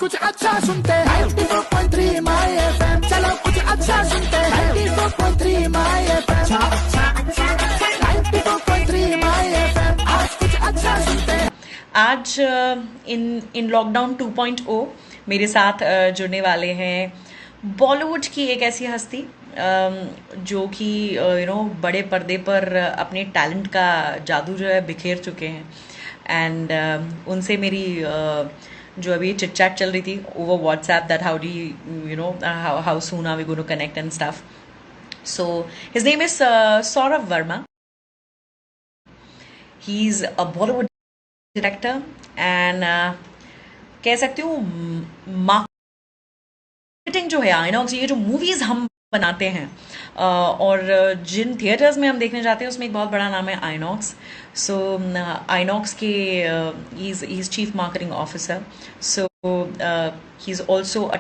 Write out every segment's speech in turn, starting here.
कुछ अच्छा सुनते हैं 94.3 माय एफएम। चलो कुछ अच्छा सुनते हैं 94.3 माय एफएम। 94.3 my FM. आज कुछ अच्छा सुनते हैं। आज इन इन लॉकडाउन 2.0 मेरे साथ जुड़ने वाले हैं बॉलीवुड की एक ऐसी हस्ती जो कि बड़े पर्दे पर अपने टैलेंट का जादू जो है बिखेर चुके हैं। एंड उनसे मेरी जो अभी चिट चैट चल रही थी over WhatsApp, that how d how soon are we going to connect and stuff. So his name is Saurabh Verma. He is a Bollywood director and कह सकती हूँ मार्केटिंग जो है आइनॉक्स, ये जो मूवीज हम बनाते हैं और जिन थिएटर्स में हम देखने जाते हैं उसमें एक बहुत बड़ा नाम है आइनॉक्स। सो आइनॉक्स के he is chief marketing officer. So he is also a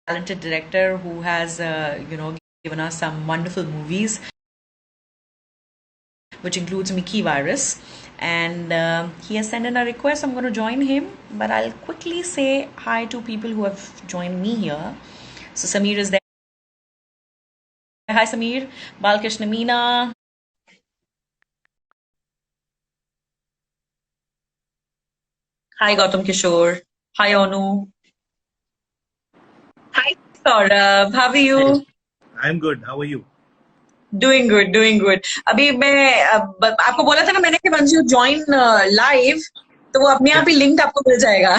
talented director who has given us some wonderful movies, which includes Mickey Virus. And he has sent in a request. I'm going to join him, but I'll quickly say hi to people who have joined me here. So Samir is there. Hi Samir. Balkrishna Meena. Hi Gautam Kishore. Hi Anu. Hi Saurabh. How are Hey, you? I'm good. How are you? Doing good, doing good. अभी मैं आपको बोला था ना मैंने कि once you join live तो वो अपने Yeah. आप ही लिंक आपको मिल जाएगा।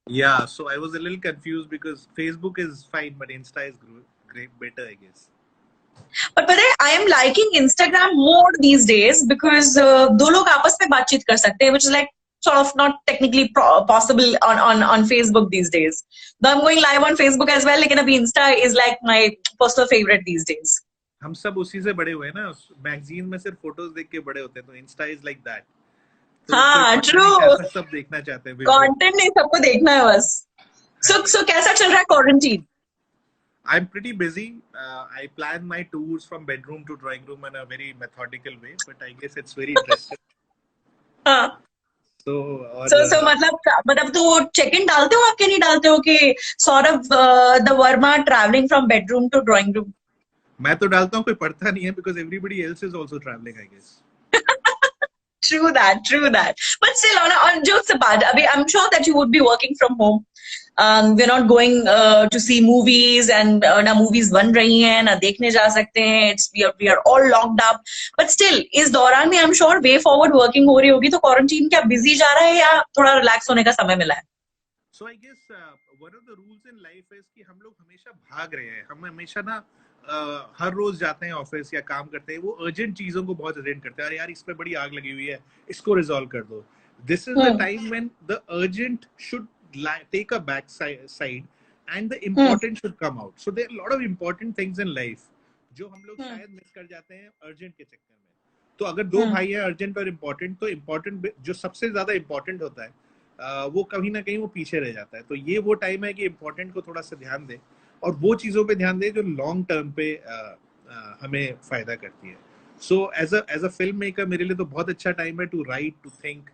Yeah, so I was a little confused because Facebook is fine, but Insta is great, better, I guess. पर पता है I am liking Instagram more these days because दो लोग आपस में बातचीत कर सकते हैं, which is like sort of not technically possible on Facebook these days. Though I'm going live on Facebook as well, लेकिन अभी Insta is like my personal favorite these days. हम सब उसी से बड़े हुए हैं ना, मैगजीन में सिर्फ फोटोज देख के बड़े होते हैं, तो इंस्टा इज लाइक दैट। तो कोई हाँ पता ट्रू, नहीं चलता, सब देखना चाहते हैं वीडियो। कंटेंट नहीं सबको देखना है बस। सो कैसा चल रहा है quarantine? I'm pretty busy. I plan my tours from bedroom to drawing room in a very methodical way, but I guess it's very interesting. हाँ So, सो मतलब तो चेक इन डालते हो आपके, नहीं डालते हो कि Saurabh the Verma travelling from bedroom to drawing room? मैं तो डालता हूँ, कोई पढ़ता नहीं है, because everybody else is also traveling, I guess. True that, true that. But still, on jokes apart, I mean, I'm sure that you would be working from home. We're not going to see movies, and ना movies बन रही हैं, ना देखने जा सकते हैं. We are all locked up. But still, इस दौरान में I'm sure way forward working हो रही होगी, तो quarantine क्या busy जा रहा है या थोड़ा relax होने का समय मिला है? So I guess one of the rules in life is कि हम लोग हमेशा भाग रहे हैं, हम हमेशा ना हर रोज जाते हैं ऑफिस या काम करते हैं, वो अर्जेंट चीजों को बहुत अर्जेंट करते हैं। अरे यार इस पे बड़ी आग लगी हुई है, इसको रिजॉल्व कर दो। This is the time when the urgent should take a back side and the important should come out. So there are lot of important things in life जो हम लोग शायद मिस कर जाते हैं अर्जेंट के चक्कर में। तो अगर दो भाई हैं अर्जेंट और इम्पोर्टेंट, तो इम्पोर्टेंट जो सबसे ज्यादा इम्पोर्टेंट होता है वो कहीं ना कहीं वो पीछे रह जाता है। तो ये वो टाइम है कि इम्पोर्टेंट को थोड़ा सा ध्यान दे और वो चीजों पे ध्यान दे जो लॉन्ग टर्म पे हमें फायदा करती है। So as a film maker मेरे लिए तो बहुत अच्छा टाइम है टू राइट, टू थिंक।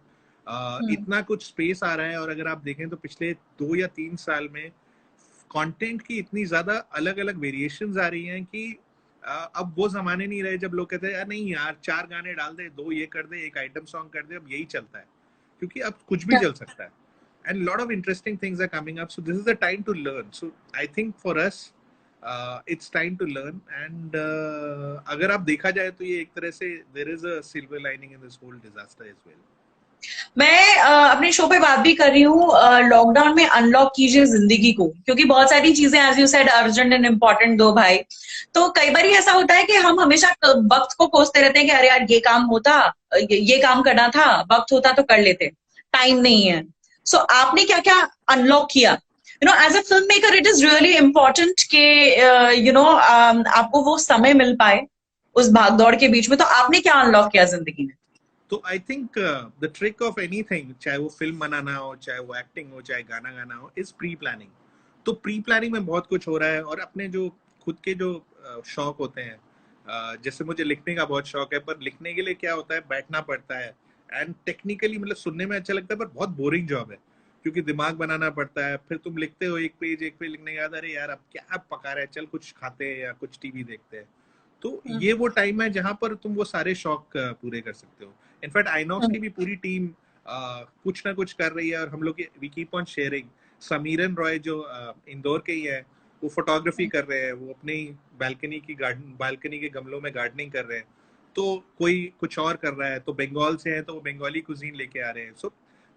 इतना कुछ स्पेस आ रहा है, और अगर आप देखें तो पिछले 2 या 3 साल में कंटेंट की इतनी ज्यादा अलग अलग वेरिएशंस आ रही हैं कि अब वो जमाने नहीं रहे जब लोग कहते हैं यार नहीं यार 4 गाने डाल दे, 2 ये कर दे, एक आइटम सॉन्ग कर दे। अब यही चलता है क्योंकि अब कुछ भी चल सकता है, and lot of interesting things are coming up, so this is the time to learn. So I think for us it's time to learn, and अगर आप देखा जाए तो ये एक तरह से there is a silver lining in this whole disaster as well. मैं अपने शो पे बात भी कर रही हूँ, लॉकडाउन में अनलॉक कीजिए जिंदगी को, क्योंकि बहुत सारी चीजें as you said urgent and important दो भाई। तो कई बार ऐसा होता है कि हम हमेशा वक्त को कोसते रहते हैं कि अरे यार ये काम होता, ये काम करना था, वक्त होता तो कर लेते, टाइम नहीं है। सो आपने क्या क्या अनलॉक किया? As a film maker it is really important के आपको वो समय मिल पाए उस भागदौड़ के बीच में। तो आपने क्या अनलॉक किया जिंदगी में? तो I think the trick of anything, चाहे वो फिल्म बनाना हो, चाहे वो एक्टिंग हो, चाहे गाना गाना हो, इज प्री प्लानिंग। तो प्री प्लानिंग में बहुत कुछ हो रहा है, और अपने जो खुद के जो शौक होते हैं, जैसे मुझे लिखने का बहुत शौक है, पर लिखने के लिए क्या होता है, बैठना पड़ता है, एंड टेक्निकली मतलब सुनने में अच्छा लगता है पर बहुत बोरिंग जॉब है। क्योंकि दिमाग बनाना पड़ता है, फिर तुम लिखते हो एक पेज लिखने के बाद अरे यार अब क्या पका रहा है, चल कुछ खाते हैं या कुछ टीवी देखते हैं। तो ये वो टाइम है जहां पर तुम वो सारे शौक पूरे कर सकते हो। इनफैक्ट आइनॉक्स की भी पूरी टीम कुछ ना कुछ कर रही है, और हम लोग we keep on sharing. Samiran Roy जो इंदौर के ही है, वो फोटोग्राफी कर रहे हैं, वो अपनी बालकनी के गमलों में गार्डनिंग कर रहे हैं। तो कोई कुछ और कर रहा है, तो बंगाल से है तो वो बंगाली कुजीन लेके आ रहे हैं। सो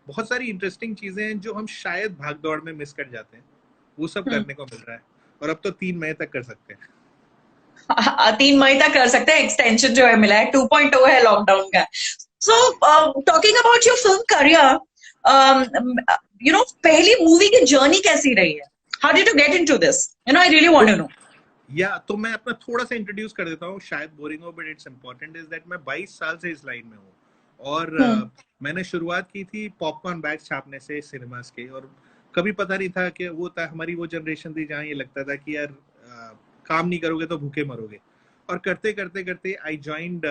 बहुत सारी इंटरेस्टिंग चीजें हैं जो हम शायद भाग दौड़ में मिस कर जाते हैं, वो सब करने को मिल रहा है। और अब तो 3 मई तक कर सकते हैं। 3 मई तक कर सकते हैं, एक्सटेंशन जो है मिला है, 2.0 है लॉकडाउन का। So talking about your film career, पहली मूवी की जर्नी कैसी रही है? How did you get into this? I really want to know. या तो मैं अपना थोड़ा सा इंट्रोड्यूस कर देता हूँ, शायद बोरिंग हो but it's important, is that मैं 22 साल से इस लाइन में हूँ। और मैंने शुरुआत की थी पॉपकॉर्न बैग्स छापने से सिनेमास के, और कभी पता नहीं था कि वो था हमारी वो जनरेशन थी जहाँ ये लगता था कि यार काम नहीं करोगे तो भूखे मरोगे। और करते करते करते आई ज्वाइंड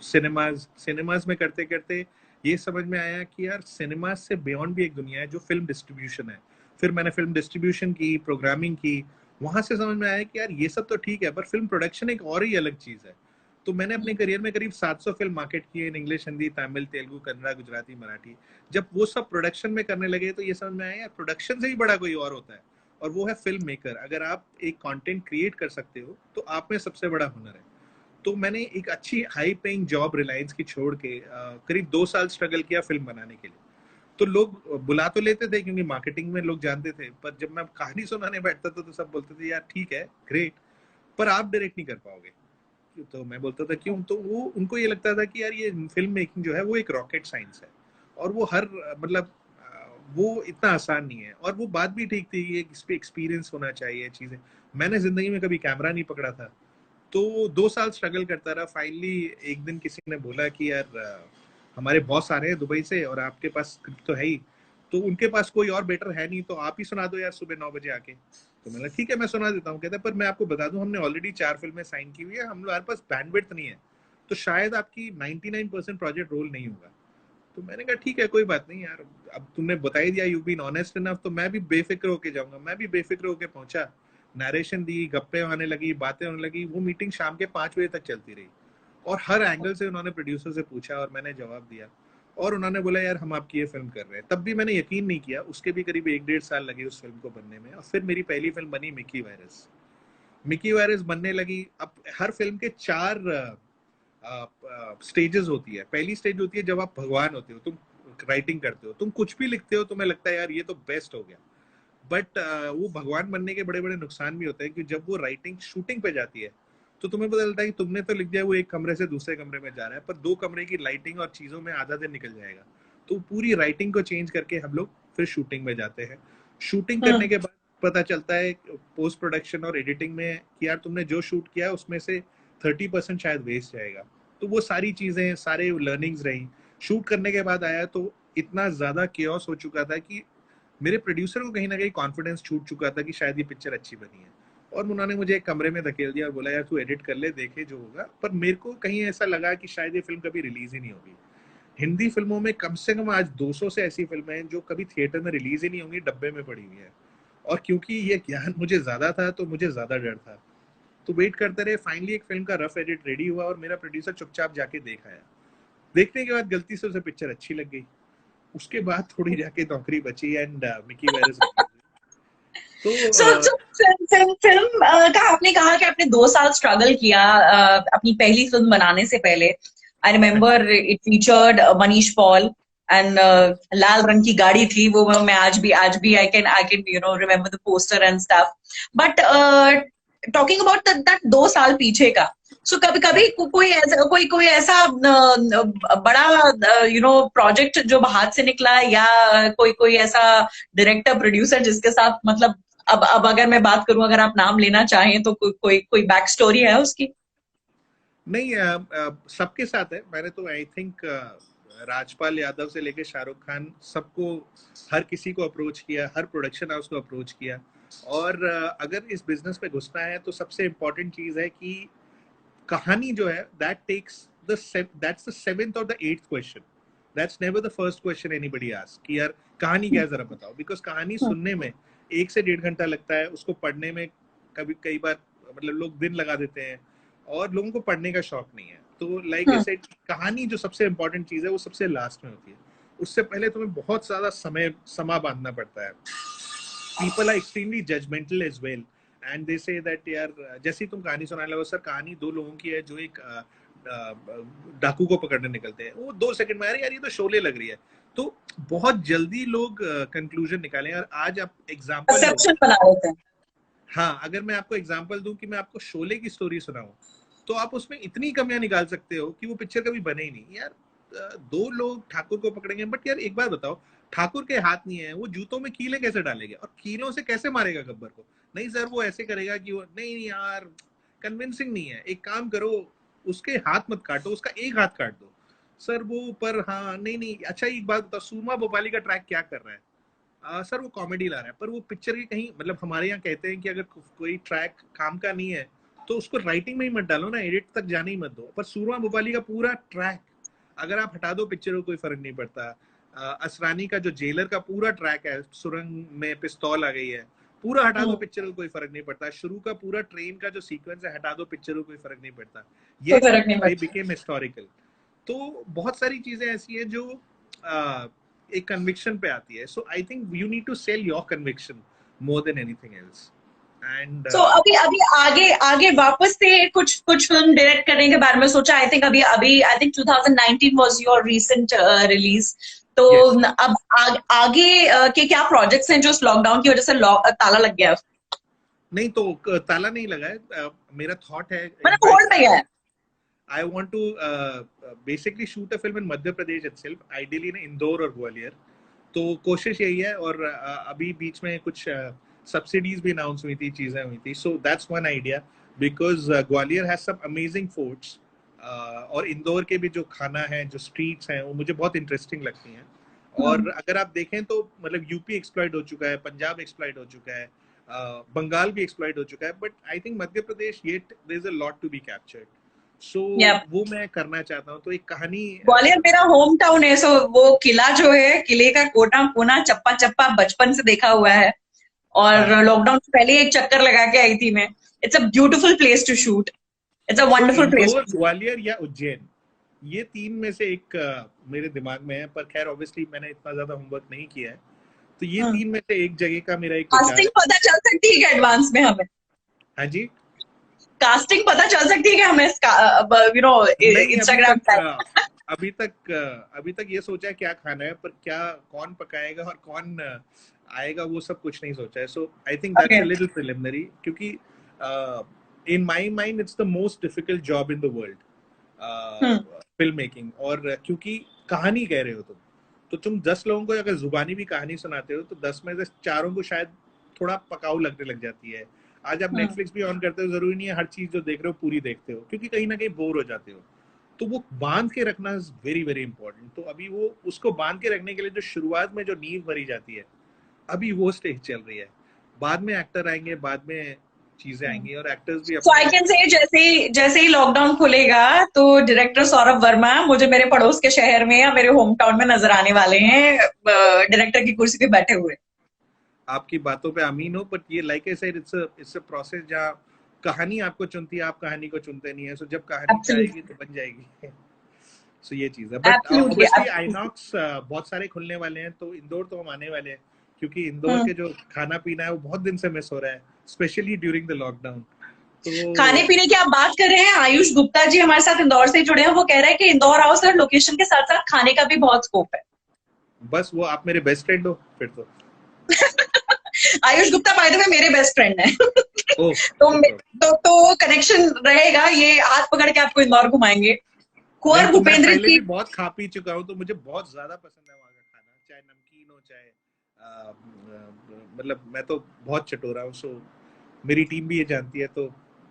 सिनेमाज में करते करते ये समझ में आया कि यार सिनेमाज से बियॉन्ड भी एक दुनिया है जो फिल्म डिस्ट्रीब्यूशन है। फिर मैंने फिल्म डिस्ट्रीब्यूशन की, प्रोग्रामिंग की, वहां से समझ में आया कि यार ये सब तो ठीक है, पर फिल्म प्रोडक्शन एक और ही अलग चीज है। तो मैंने अपने करियर में करीब 700 फिल्म मार्केट किए इन इंग्लिश, हिंदी, तमिल, तेलुगु, कन्नड़ा, गुजराती, मराठी। जब वो सब प्रोडक्शन में करने लगे तो ये समझ में आया यार प्रोडक्शन से ही बड़ा कोई और होता है, और वो है फिल्म मेकर। अगर आप एक कंटेंट क्रिएट कर सकते हो तो आप में सबसे बड़ा हुनर है। तो मैंने एक अच्छी हाई पेइंग जॉब रिलायंस की छोड़ के करीब 2 साल स्ट्रगल किया फिल्म बनाने के लिए। तो लोग बुला तो लेते थे क्योंकि मार्केटिंग में लोग जानते थे, पर जब मैं कहानी सुनाने बैठता था तो सब बोलते थे यार ठीक है ग्रेट, पर आप डायरेक्ट नहीं कर पाओगे। तो मैं बोलता था क्यों? तो वो उनको ये लगता था कि यार ये फिल्म मेकिंग जो है वो एक रॉकेट साइंस है, और वो हर मतलब वो इतना आसान नहीं है। और वो बात भी ठीक थी, इस पे एक्सपीरियंस होना चाहिए चीजें। मैंने जिंदगी में कभी कैमरा नहीं पकड़ा था, तो 2 साल स्ट्रगल करता रहा। फाइनली एक दिन किसी ने बोला कि यार हमारे बॉस आ रहे हैं दुबई से और आपके पास स्क्रिप्ट तो है ही, तो उनके पास कोई और बेटर है नहीं, तो आप ही सुना दो यार सुबह 9 बजे आके। तो मैंने ठीक है मैं सुना देता हूँ। कहता है पर मैं आपको बता दूं हमने ऑलरेडी 4 फिल्में साइन की हुई है, हमारे पास बैंडविड्थ नहीं है, तो शायद आपकी 99% प्रोजेक्ट रोल नहीं होगा। तो मैंने कहा ठीक है कोई बात नहीं यार, अब तुमने बता ही दिया, यू बीन ऑनेस्ट इनफ, तो मैं भी बेफिक्र होके जाऊंगा। मैं भी बेफिक्र होके पहुंचा, नरेशन दी, गप्पे आने लगी, बातें होने लगी। वो मीटिंग शाम के 5 बजे तक चलती रही, और हर एंगल से उन्होंने प्रोड्यूसर से पूछा और मैंने जवाब दिया, और उन्होंने बोला यार हम आपकी ये फिल्म कर रहे हैं। तब भी मैंने यकीन नहीं किया, उसके भी करीब 1-1.5 साल लगे उस फिल्म को बनने में। और फिर मेरी पहली फिल्म बनी मिकी वायरस। मिकी वायरस बनने लगी। अब हर फिल्म के 4 स्टेजेस होती है। पहली स्टेज होती है जब आप भगवान होते हो, तुम राइटिंग करते हो, तुम कुछ भी लिखते हो, तुम्हें लगता है यार ये तो बेस्ट हो गया। बट वो भगवान बनने के बड़े बड़े नुकसान भी होते हैं कि जब वो राइटिंग शूटिंग पे जाती है तो तुम्हें पता चलता है कि तुमने तो लिख दिया वो एक कमरे से दूसरे कमरे में जा रहा है, पर 2 कमरे की लाइटिंग और चीजों में आधा दिन निकल जाएगा। तो पूरी राइटिंग को चेंज करके हम लोग फिर शूटिंग में जाते हैं। शूटिंग करने के बाद पता चलता है पोस्ट प्रोडक्शन और एडिटिंग में कि यार तुमने जो शूट किया है उसमें से 30% शायद वेस्ट जाएगा। तो वो सारी चीजें, सारे लर्निंग्स रही। शूट करने के बाद आया तो इतना ज्यादा केओस हो चुका था कि मेरे प्रोड्यूसर को कहीं ना कहीं कॉन्फिडेंस छूट चुका था कि शायद ये पिक्चर अच्छी बनी है, और उन्होंने मुझे एक कमरे में धकेल दिया और बोला यार तू एडिट कर ले, देखे जो होगा। पर मेरे को कहीं ऐसा लगा कि शायद ये फिल्म कभी रिलीज ही नहीं होगी। हिंदी फिल्मों में कम से कम आज 200 से ऐसी फिल्में हैं जो कभी थिएटर में रिलीज ही नहीं होंगी, डब्बे में पड़ी हुई है। और क्योंकि ये ज्ञान मुझे ज्यादा था तो मुझे ज्यादा डर था, तो वेट करते रहे। फाइनली एक फिल्म का रफ एडिट रेडी हुआ और मेरा प्रोड्यूसर चुपचाप जाके देख आया। देखने के बाद गलती से उसे पिक्चर अच्छी लग गई। उसके बाद थोड़ी जाके नौकरी बची एंड मिकी वायरस। तो फिल्म का आपने कहा कि आपने 2 साल स्ट्रगल किया अपनी पहली फिल्म बनाने से पहले। I remember it featured Manish Paul and लाल रंग की गाड़ी थी वो। मैं आज भी I can remember the poster and stuff. But talking about that 2 साल पीछे का, सो कभी कोई ऐसा बड़ा प्रोजेक्ट जो हाथ से निकला, या कोई ऐसा डायरेक्टर प्रोड्यूसर जिसके साथ मतलब अब अगर मैं बात करूं, अगर आप नाम लेना चाहें तो कोई बैक स्टोरी है उसकी? नहीं, सबके साथ है। मैंने तो आई थिंक राजपाल यादव से लेके शाहरुख खान सबको, हर किसी को अप्रोच किया, हर प्रोडक्शन हाउस को अप्रोच किया। और अगर इस बिजनेस में घुसना है तो सबसे इम्पोर्टेंट चीज है कि कहानी जो है दैट्स द 7th और the 8th question. That's never the first question anybody ask कि यार कहानी क्या है जरा बताओ, बिकॉज कहानी सुनने में 1 से 1.5 घंटा लगता है, उसको पढ़ने में कई बार मतलब लोग दिन लगा देते हैं, और लोगों को पढ़ने का शौक नहीं है। तो लाइक ऐसे कहानी जो सबसे इम्पोर्टेंट चीज है वो सबसे लास्ट में होती है, उससे पहले तुम्हें बहुत ज्यादा समा बांधना पड़ता है। People are extremely judgmental as well and they say that यार जैसे तुम कहानी सुनाने लगो, सर कहानी 2 लोगों की है जो एक डाकू को पकड़ने निकलते हैं, वो 2 सेकंड में अरे यार ये तो शोले लग रही है, तो बहुत जल्दी लोग कंक्लूजन निकालें। और आज आप एग्जांपल बना लेते हैं। हाँ, अगर मैं आपको एग्जांपल दूं कि मैं आपको शोले की स्टोरी सुनाऊं, तो आप उसमें इतनी कमियां निकाल सकते हो कि वो पिक्चर कभी बने ही नहीं। यार 2 लोग ठाकुर को पकड़ेंगे, बट यार एक बार बताओ, ठाकुर के हाथ नहीं है, वो जूतों में कीले कैसे डालेगा और कीलों से कैसे मारेगा गब्बर को? नहीं सर, वो ऐसे करेगा कि वो नहीं यार कन्विंसिंग नहीं है। एक काम करो, उसके हाथ मत काटो, उसका एक हाथ काट दो सर। वो पर हाँ नहीं अच्छा एक बात बताओ, सूरमा भोपाली का ट्रैक क्या कर रहा है? सर वो कॉमेडी ला रहा है, पर वो पिक्चर के कहीं मतलब हमारे यहाँ कहते हैं कि अगर कोई ट्रैक काम का नहीं है तो उसको राइटिंग में ही मत डालो ना, एडिट तक जाने ही मत दो। पर सूरमा भोपाली का पूरा ट्रैक अगर आप हटा दो पिक्चर को कोई फर्क नहीं पड़ता। असरानी का जो जेलर का पूरा ट्रैक है, सुरंग में पिस्तौल आ गई है, पूरा हटा दो पिक्चर को कोई फर्क नहीं पड़ता। शुरू का पूरा ट्रेन का जो सीक्वेंस है हटा दो पिक्चर को कोई फर्क नहीं पड़ता। ये दे बिकेम हिस्टोरिकल। तो बहुत सारी चीजें ऐसी हैं जो एक कन्विक्शन पे आती है। So I think you need to sell your conviction more than anything else. And अभी आगे वापस से कुछ फिल्म डायरेक्ट करने के बारे में सोचा? I think I think 2019 was your recent release. तो अब आगे के क्या प्रोजेक्ट्स हैं जो इस लॉकडाउन की वजह से ताला लग गया? नहीं तो ताला नहीं लगा है, मेरा थॉट है, होल्ड में है। I want to basically shoot a film in Madhya Pradesh itself, ideally in Indore और ग्वालियर। तो कोशिश यही है, और अभी बीच में कुछ सब्सिडीज भी अनाउंस हुई थी, चीजें हुई थी। So that's one idea, because Gwalior has some amazing forts, और इंदौर के भी जो खाना है, जो स्ट्रीट्स हैं, वो मुझे बहुत इंटरेस्टिंग लगती हैं। और अगर आप देखें तो मतलब यूपी एक्सप्लॉइट हो चुका है, पंजाब एक्सप्लॉइट हो चुका है, बंगाल भी एक्सप्लॉइट हो चुका है, but I think Madhya Pradesh yet there is a lot to be captured. So वो मैं करना चाहता हूँ। तो एक कहानी, ग्वालियर मेरा होम टाउन है, सो वो किला जो है, किले का कोटा कोना चप्पा चप्पा बचपन से देखा हुआ है, और लॉकडाउन से पहले एक चक्कर लगा के आई थी मैं। It's a beautiful place to shoot, it's a wonderful place. Gwalior या उज्जैन, ये 3 में से एक मेरे दिमाग में है, पर खैर ऑब्वियसली मैंने इतना ज्यादा होमवर्क नहीं किया है, तो ये 3 में से एक जगह का मेरा एक कास्टिंग पता चल सकती है क्या एडवांस में हमें? हाँ जी, कास्टिंग पता चल सकती है कि हमें यू नो इंस्टाग्राम पे? अभी तक ये सोचा है क्या खाना है, पर क्या कौन पकाएगा और कौन आएगा वो सब कुछ नहीं सोचा है। So I think that's a little preliminary, क्योंकि in my mind it's the most difficult job in the world, film making. और क्योंकि कहानी कह रहे हो तो तुम 10 लोगों को अगर जुबानी भी कहानी सुनाते हो, तो 10 में से 4 को शायद थोड़ा पकाऊ लगने लग जाती है। आज आप नेटफ्लिक्स भी ऑन करते हो, जरूरी नहीं है हर चीज जो देख रहे हो पूरी देखते हो, क्योंकि कहीं ना कहीं बोर हो जाते हो। तो वो बांध के रखना इज वेरी वेरी इंपॉर्टेंट। तो अभी वो उसको बांध के रखने के लिए जो शुरुआत में जो नींव भरी जाती है, अभी वो स्टेज चल रही है। बाद में एक्टर आएंगे, बाद में चीजें आएंगी, और एक्टर्स भी। So I can say जैसे ही लॉकडाउन खुलेगा तो डायरेक्टर सौरभ वर्मा मुझे मेरे पड़ोस के शहर में या मेरे होम टाउन में नजर आने वाले हैं, डायरेक्टर की कुर्सी पे बैठे हुए। आपकी बातों पे आमीन हो, बट ये like I said, it's a process जहाँ कहानी आपको चुनती है, आप कहानी को चुनते नहीं है। सो जब कहानी चाहेगी तो बन जाएगी। सो ये चीज है। बट ऑब्वियसली आइनॉक्स बहुत सारे खुलने वाले हैं, तो इंदौर तो हम आने वाले हैं, क्योंकि इंदौर के जो खाना पीना है वो बहुत दिन से मिस हो रहा है, स्पेशली ड्यूरिंग द लॉकडाउन। तो खाने पीने की आप बात कर रहे हैं, आयुष गुप्ता जी हमारे साथ इंदौर से जुड़े हैं। वो कह रहे हैं कि इंदौर आओ सर, लोकेशन के साथ साथ खाने का भी बहुत स्कोप है। बस वो आप मेरे बेस्ट फ्रेंड हो फिर तो। Ayush Gupta by the way मेरे बेस्ट फ्रेंड है। तो कनेक्शन रहेगा, ये हाथ पकड़ के आपको इंदौर घुमाएंगे। कुंवर भूपेंद्र की बहुत खा पी चुका हूँ, तो मुझे बहुत ज्यादा पसंद है वहाँ का खाना, चाहे नमकीन हो चाहे मतलब मैं तो बहुत चटोरा हूँ। सो मेरी टीम भी ये जानती है, तो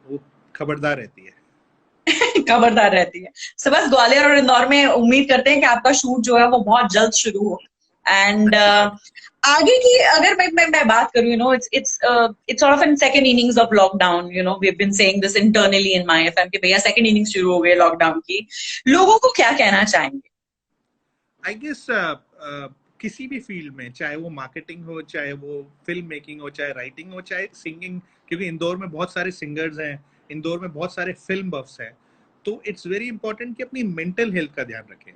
वो खबरदार रहती है। खबरदार रहती है। सो बस ग्वालियर और इंदौर में उम्मीद करते हैं कि आपका शूट जो है वो बहुत जल्द शुरू हो। एंड आगे की अगर मैं बात करूं, you know, it's sort of in second innings of lockdown. You know, we have been saying this internally in my FM कि भैया सेकंड इनिंग्स शुरू हो गई लॉकडाउन की। लोगों को क्या कहना चाहेंगे? आई गेस किसी भी फील्ड में, चाहे वो मार्केटिंग हो, चाहे वो फिल्म मेकिंग हो, चाहे राइटिंग हो, चाहे सिंगिंग, क्योंकि इंदौर में बहुत सारे सिंगर्स हैं, इंदौर में बहुत सारे फिल्म बफ्स हैं, तो इट्स वेरी इंपॉर्टेंट कि अपनी मेंटल हेल्थ का ध्यान रखें,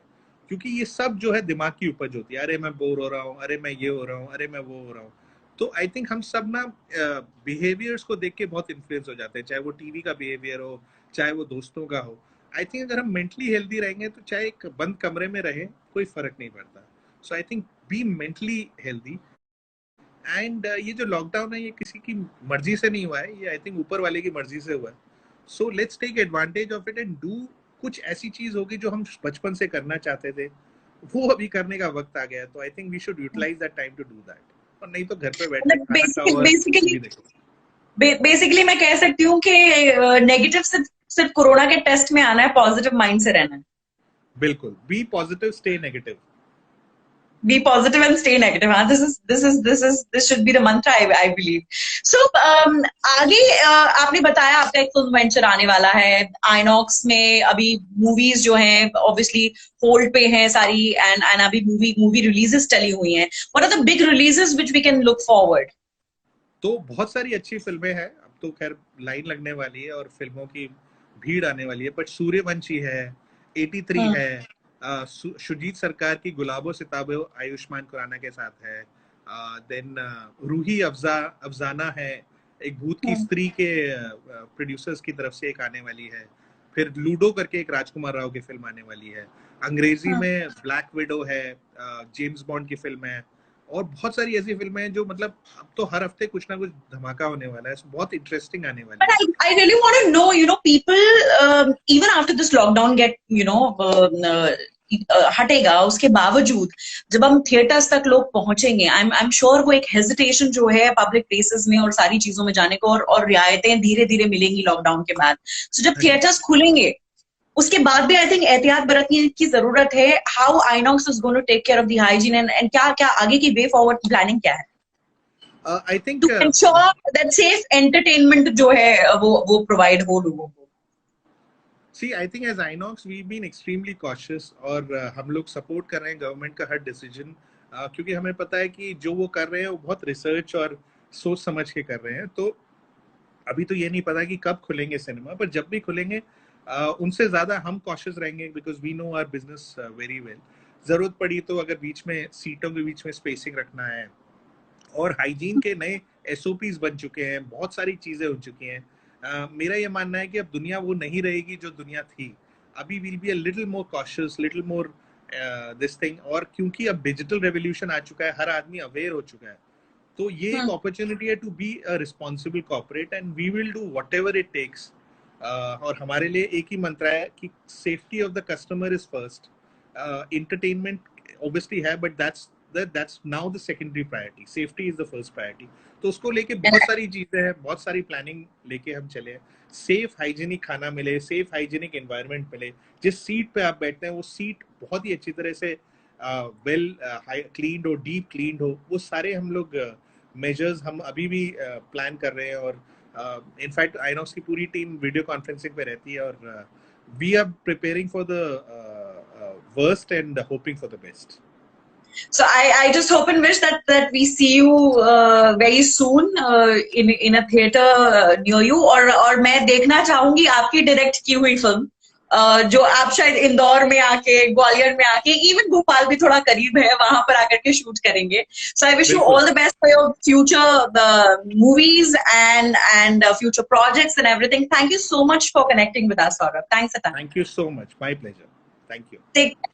क्योंकि ये सब जो है दिमाग की उपज होती है। अरे मैं बोर हो रहा हूँ, अरे मैं ये हो रहा हूँ, अरे मैं वो हो रहा हूँ। तो आई थिंक हम सब ना बिहेवियर्स को देख के बहुत इन्फ्लुएंस हो जाते हैं, चाहे वो टीवी का बिहेवियर हो, चाहे वो दोस्तों का हो। आई थिंक अगर हम मेंटली हेल्दी रहेंगे तो चाहे एक बंद कमरे में रहे, कोई फर्क नहीं पड़ता। So I think be mentally healthy. And ये जो लॉकडाउन है, ये किसी की मर्जी से नहीं हुआ है, ये आई थिंक ऊपर वाले की मर्जी से हुआ है। So let's take advantage of it and do कुछ ऐसी चीज होगी जो हम बचपन से करना चाहते थे, वो अभी करने का वक्त आ गया है। तो I think we should utilise that time to do that, और नहीं तो घर पे बैठ के खाना खाओ और टीवी देखो। बेसिकली मैं कह सकती हूँ कि नेगेटिव सिर्फ कोरोना के टेस्ट में आना है, पॉजिटिव माइंड से रहना है। बिल्कुल, be positive, stay negative. Be positive and stay negative. हाँ, this should be the mantra, I believe. So आगे आपने बताया आपका एक फिल्म वेंचर आने वाला है आइनॉक्स में। अभी मूवीज जो हैं obviously होल्ड पे हैं सारी, एंड अभी मूवी रिलीजेस चली हुई हैं। What are the big releases which we can look forward? तो बहुत सारी अच्छी फिल्में हैं, अब तो खैर लाइन लगने वाली है और फिल्मों की भीड़ आने वाली है, बट सूर्यवंशी है, 83 है, शुजीत सरकार की गुलाबो सिताबो आयुष्मान खुराना के साथ है, देन रूही अफजाना है, एक भूत की स्त्री के प्रोड्यूसर्स की तरफ से एक आने वाली है, फिर लूडो करके एक राजकुमार राव की फिल्म आने वाली है, अंग्रेजी में ब्लैक विडो है, जेम्स बॉन्ड की फिल्म है, और बहुत सारी ऐसी फिल्में हैं जो मतलब अब तो हर हफ्ते कुछ ना कुछ धमाका होने वाला है, बहुत इंटरेस्टिंग आने वाली है। But I really want to know, people, even after this lockdown हटेगा, उसके बावजूद जब हम थिएटर्स तक लोग पहुंचेंगे, आई एम श्योर वो एक हेजिटेशन जो है पब्लिक प्लेसेस में और सारी चीजों में जाने को, और रियायतें धीरे धीरे मिलेंगी लॉकडाउन के बाद। सो जब थिएटर्स खुलेंगे उसके बाद भी आई थिंक एहतियात बरतने की जरूरत है। How Inox is going to take care of the hygiene, and क्या आगे की वे फॉरवर्ड प्लानिंग क्या है I think to ensure that safe entertainment जो है वो प्रोवाइड हो लोगों को? See, I think as Inox we've been extremely cautious, और हम लोग सपोर्ट कर रहे हैं गवर्नमेंट का हर डिसीजन, क्योंकि हमें पता है कि जो वो कर रहे हैं वो बहुत रिसर्च और सोच समझ के कर रहे हैं। तो अभी तो ये नहीं पता कि कब खुलेंगे सिनेमा, पर जब भी खुलेंगे उनसे ज्यादा हम कॉशियस रहेंगे, because we know our business very well. जरूरत पड़ी तो अगर बीच में सीटों के बीच में स्पेसिंग रखना है, और हाइजीन के नए SOPs बन चुके हैं, बहुत सारी चीजें हो चुकी हैं। मेरा ये मानना है कि अब दुनिया वो नहीं रहेगी जो दुनिया थी। अभी will be a little more cautious, little more this thing, और क्योंकि अब डिजिटल रेवोल्यूशन आ चुका है, हर आदमी अवेयर हो चुका है, तो ये एक अपॉर्चुनिटी है to be a responsible corporate, and we will do whatever it takes. और हमारे लिए एक ही मंत्र है कि safety of the customer is first. Entertainment obviously है, but that's now the secondary priority. Safety is the first priority. तो उसको लेके बहुत सारी चीजें हैं, बहुत सारी प्लानिंग लेके हम चले हैं। सेफ हाइजीनिक खाना मिले, सेफ हाइजीनिक एनवायरनमेंट मिले, जिस सीट पे आप बैठते हैं वो सीट बहुत ही अच्छी तरह से वेल क्लीन्ड हो, डीप क्लीन्ड हो, वो सारे हम लोग मेजर्स हम अभी भी प्लान कर रहे हैं। और इनफैक्ट आइनॉक्स की पूरी टीम वीडियो कॉन्फ्रेंसिंग पे रहती है, और we are preparing for the worst and hoping for the best. So I just hope and wish that we see you very soon in a theater near you, और मैं देखना चाहूंगी आपकी direct की हुई फिल्म, जो आप शायद इंदौर में आके, ग्वालियर में आके, इवन भोपाल भी थोड़ा करीब है, वहां पर आकर के शूट करेंगे। So I wish you all the best for your future movies and future projects and everything. Thank you so much for connecting with us, Saurabh. Thanks a ton. Thank you so much. My pleasure. Thank you. Take care.